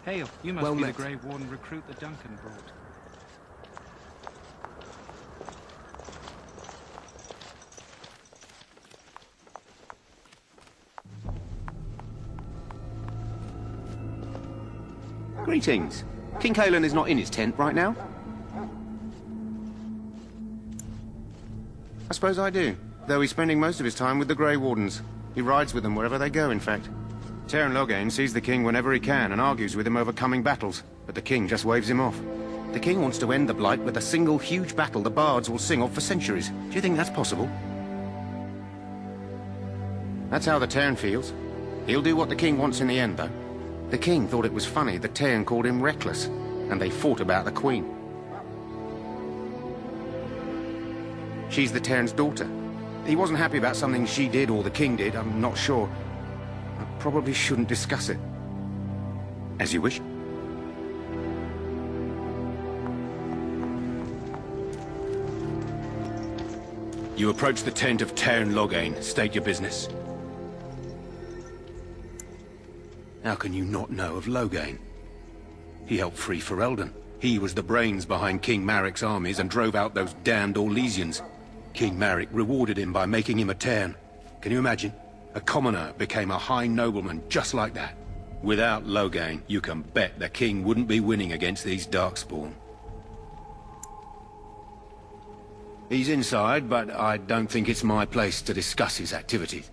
Hail, you must Well be met. the Grey Warden recruit that Duncan brought. Greetings. King Caelan is not in his tent right now? I suppose I do, though he's spending most of his time with the Grey Wardens. He rides with them wherever they go, in fact. Teyrn Loghain sees the king whenever he can and argues with him over coming battles, but the king just waves him off. The king wants to end the Blight with a single huge battle the bards will sing of for centuries. Do you think that's possible? That's how the Teyrn feels. He'll do what the king wants in the end, though. The king thought it was funny that Teyrn called him reckless, and they fought about the queen. She's the Teyrn's daughter. He wasn't happy about something she did or the king did, I'm not sure. I probably shouldn't discuss it. As you wish. You approach the tent of Teyrn Loghain. State your business. How can you not know of Loghain? He helped free Ferelden. He was the brains behind King Maric's armies and drove out those damned Orlesians. King Maric rewarded him by making him a Teyrn. Can you imagine? A commoner became a high nobleman just like that. Without Loghain, you can bet the king wouldn't be winning against these Darkspawn. He's inside, but I don't think it's my place to discuss his activities.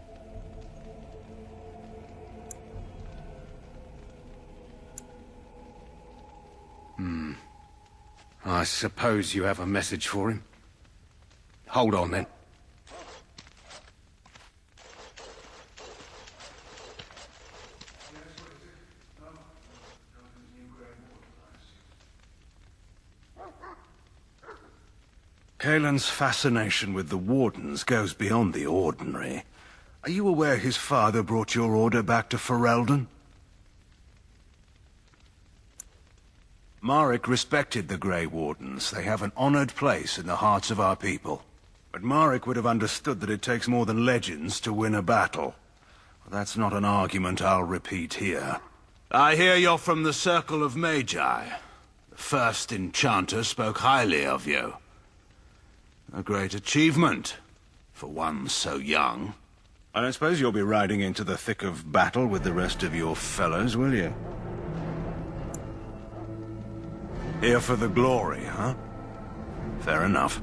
I suppose you have a message for him. Hold on, then. Caelan's fascination with the Wardens goes beyond the ordinary. Are you aware his father brought your order back to Ferelden? Maric respected the Grey Wardens. They have an honored place in the hearts of our people. But Maric would have understood that it takes more than legends to win a battle. That's not an argument I'll repeat here. I hear you're from the Circle of Magi. The first enchanter spoke highly of you. A great achievement, for one so young. I don't suppose you'll be riding into the thick of battle with the rest of your fellows, will you? Here for the glory, huh? Fair enough.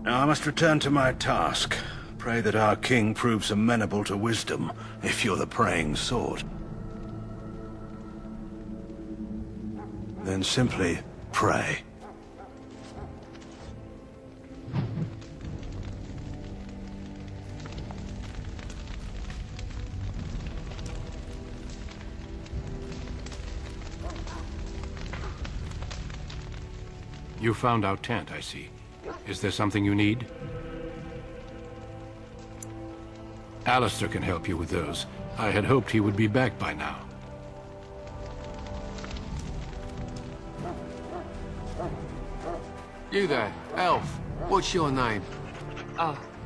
Now I must return to my task. Pray that our king proves amenable to wisdom, if you're the praying sort. Then simply pray. You found our tent, I see. Is there something you need? Alistair can help you with those. I had hoped he would be back by now. You there, elf. What's your name?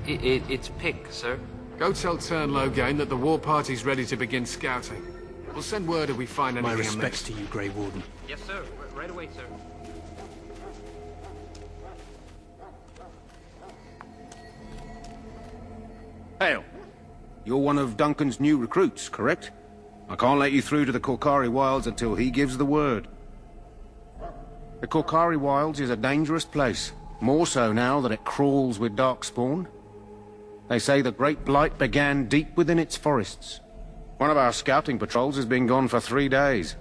It's Pick, sir. Go tell Teyrn Loghain that the war party's ready to begin scouting. We'll send word if we find anything My amiss. respects to you, Grey Warden. Yes, sir. Right away, sir. Hail. You're one of Duncan's new recruits, correct? I can't let you through to the Korcari Wilds until he gives the word. The Korcari Wilds is a dangerous place, more so now that it crawls with Darkspawn. They say the Great Blight began deep within its forests. One of our scouting patrols has been gone for 3 days.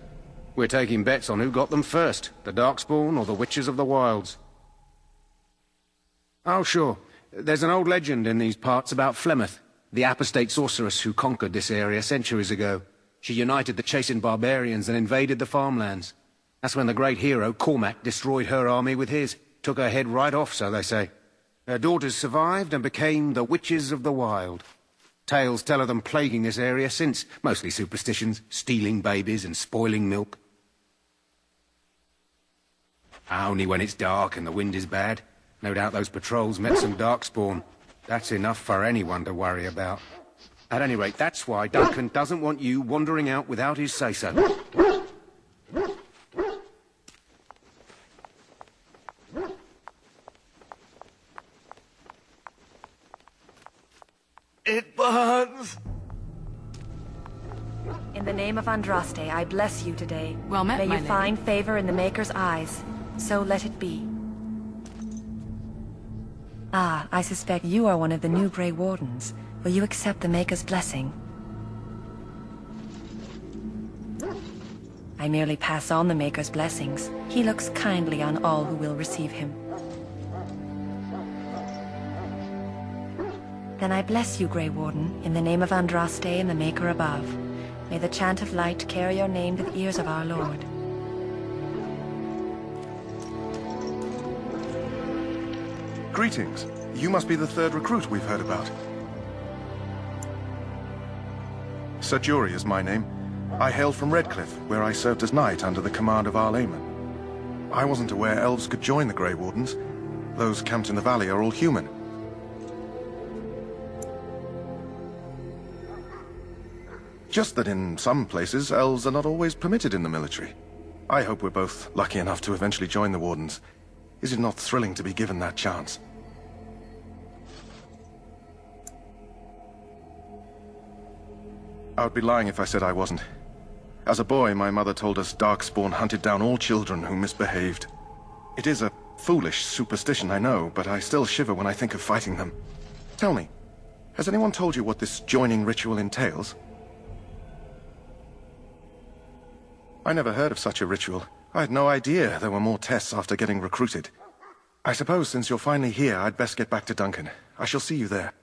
We're taking bets on who got them first, the Darkspawn or the Witches of the Wilds. Oh, sure. There's an old legend in these parts about Flemeth, the apostate sorceress who conquered this area centuries ago. She united the chastened barbarians and invaded the farmlands. That's when the great hero, Cormac, destroyed her army with his. Took her head right off, so they say. Her daughters survived and became the Witches of the Wild. Tales tell of them plaguing this area since, mostly superstitions, stealing babies and spoiling milk. Only when it's dark and the wind is bad. No doubt those patrols met some Darkspawn. That's enough for anyone to worry about. At any rate, that's why Duncan doesn't want you wandering out without his say-so. In the name of Andraste, I bless you today. Well met, May my you lady. find favor in the Maker's eyes. So let it be. Ah, I suspect you are one of the new Grey Wardens. Will you accept the Maker's blessing? I merely pass on the Maker's blessings. He looks kindly on all who will receive him. Then I bless you, Grey Warden, in the name of Andraste and the Maker above. May the chant of light carry your name to the ears of our Lord. Greetings. You must be the third recruit we've heard about. Sir Jury is my name. I hail from Redcliffe, where I served as knight under the command of Arl Eamon. I wasn't aware elves could join the Grey Wardens. Those camped in the valley are all human. Just that in some places, elves are not always permitted in the military. I hope we're both lucky enough to eventually join the Wardens. Is it not thrilling to be given that chance? I would be lying if I said I wasn't. As a boy, my mother told us Darkspawn hunted down all children who misbehaved. It is a foolish superstition, I know, but I still shiver when I think of fighting them. Tell me, has anyone told you what this joining ritual entails? I never heard of such a ritual. I had no idea there were more tests after getting recruited. I suppose since you're finally here, I'd best get back to Duncan. I shall see you there.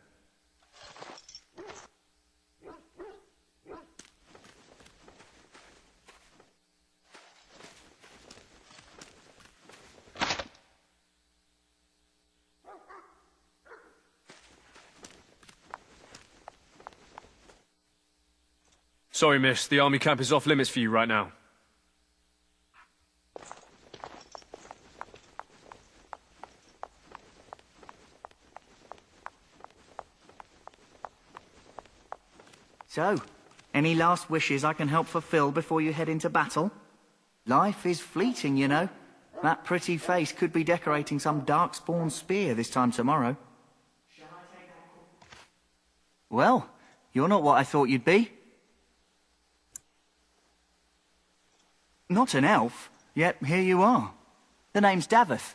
Sorry, miss. The army camp is off limits for you right now. So, any last wishes I can help fulfill before you head into battle? Life is fleeting, you know. That pretty face could be decorating some Darkspawn spear this time tomorrow. Well, you're not what I thought you'd be. Not an elf, yet here you are. The name's Daveth.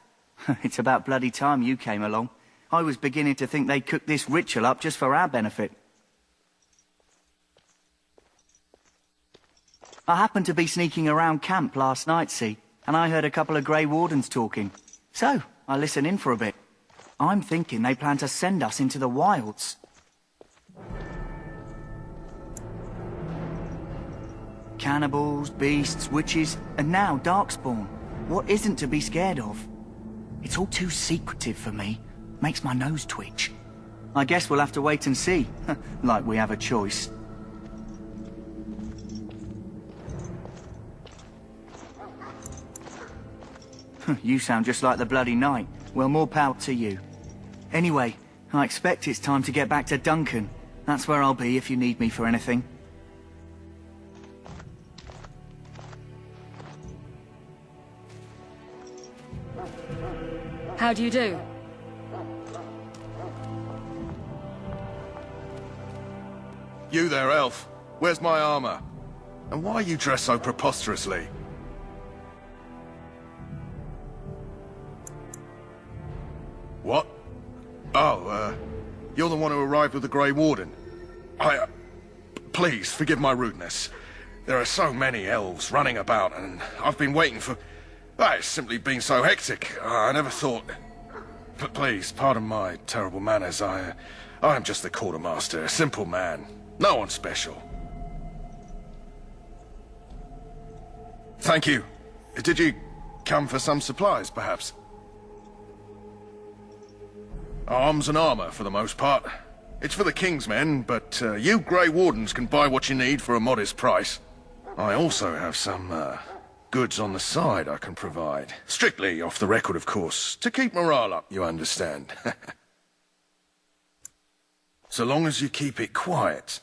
It's about bloody time you came along. I was beginning to think they cooked this ritual up just for our benefit. I happened to be sneaking around camp last night, see, and I heard a couple of Grey Wardens talking. So, I listened in for a bit. I'm thinking they plan to send us into the wilds. Cannibals, beasts, witches, and now Darkspawn. What isn't to be scared of? It's all too secretive for me. Makes my nose twitch. I guess we'll have to wait and see. Like we have a choice. You sound just like the bloody knight. Well, more power to you. Anyway, I expect it's time to get back to Duncan. That's where I'll be if you need me for anything. How do you do? You there, elf. Where's my armor? And why are you dressed so preposterously? What? Oh, you're the one who arrived with the Grey Warden. Please, forgive my rudeness. There are so many elves running about, and I've been waiting for... It's simply been so hectic. I never thought... Please, pardon my terrible manners. I'm just the quartermaster, a simple man. No one special. Thank you. Did you come for some supplies, perhaps? Arms and armor, for the most part. It's for the King's men, but you Grey Wardens can buy what you need for a modest price. I also have some goods on the side I can provide. Strictly off the record, of course. To keep morale up, you understand. So long as you keep it quiet.